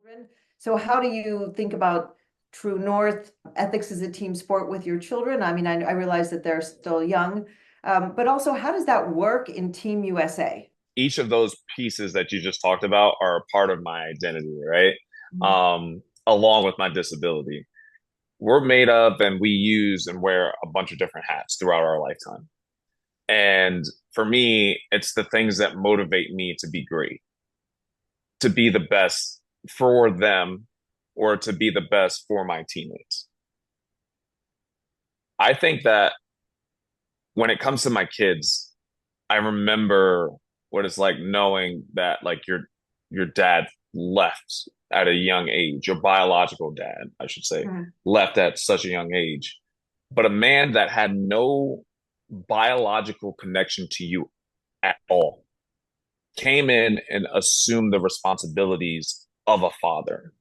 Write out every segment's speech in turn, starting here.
children. So how do you think about True North, ethics as a team sport with your children? I mean, I realize that they're still young, but also how does that work in Team USA? Each of those pieces that you just talked about are a part of my identity, right? Mhm. Along with my disability. We're made up and we use and wear a bunch of different hats throughout our lifetime. And for me, it's the things that motivate me to be great, to be the best for them, or to be the best for my teammates. I think that when it comes to my kids, I remember what it's like knowing that your dad left at a young age, your biological dad, I should say, Mhm. left at such a young age. But a man that had no biological connection to you at all came in and assumed the responsibilities of a father.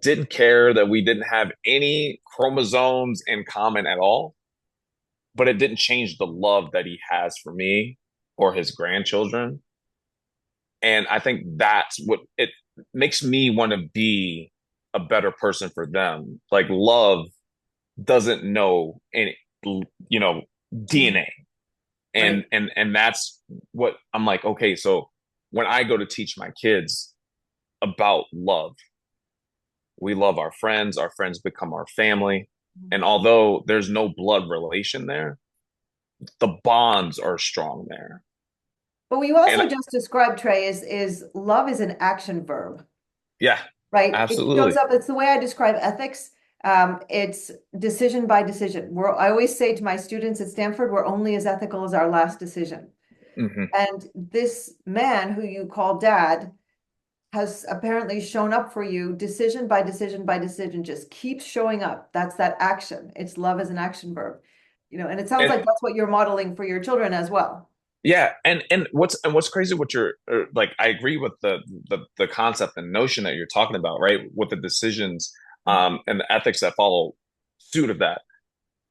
Didn't care that we didn't have any chromosomes in common at all, but it didn't change the love that he has for me or his grandchildren. And I think that's what it makes me want to be a better person for them. Like love doesn't know any, you know, Mhm. DNA. And Right. that's what I'm like, okay, so when I go to teach my kids about love, we love our friends become our family. And Mhm. although there's no blood relation there, the bonds are strong there. But what you And also just described, Trey, is love is an action verb, yeah, right? It shows absolutely. up. It's the way I describe ethics. It's decision by decision. I always say to my students at Stanford, we're only as ethical as our last decision. Hmm. And this man who you call dad has apparently shown up for you decision by decision by decision, just keeps showing up. That's that action. It's love as an action verb, and it sounds And like that's what you're modeling for your children as well. yeah, and what's crazy? What you're like, I agree with the concept and notion that you're talking about, right? With the decisions, and the ethics that follow suit of that.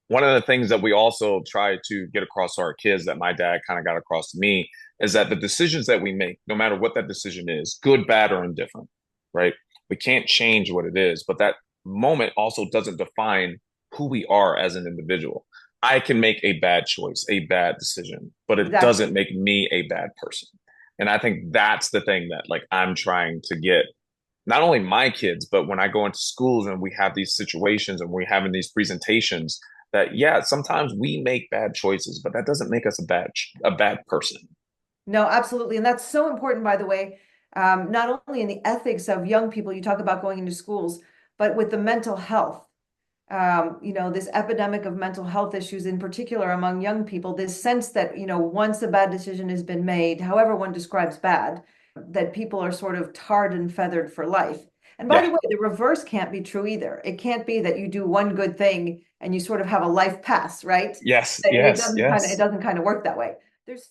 One of the things that we also try to get across to our kids that my dad kind of got across to me is that the decisions that we make, no matter what that decision is, good, bad, or indifferent, right? We can't change what it is, but that moment also doesn't define who we are as an individual. I can make a bad choice, a bad decision, but it doesn't Exactly. make me a bad person. And I think that's the thing that like I'm trying to get not only my kids, but when I go into schools and we have these situations and we're having these presentations, that yeah, sometimes we make bad choices, but that doesn't make us a bad person. No, absolutely. And that's so important, by the way, not only in the ethics of young people, you talk about going into schools, but with the mental health. This epidemic of mental health issues, in particular among young people, this sense that, once a bad decision has been made, however one describes bad, that people are sort of tarred and feathered for life. And by Yeah. the way, the reverse can't be true either. It can't be that you do one good thing and you sort of have a life pass, right? Yes. It Yes. doesn't kind of it Yes. doesn't kind of work that way. There's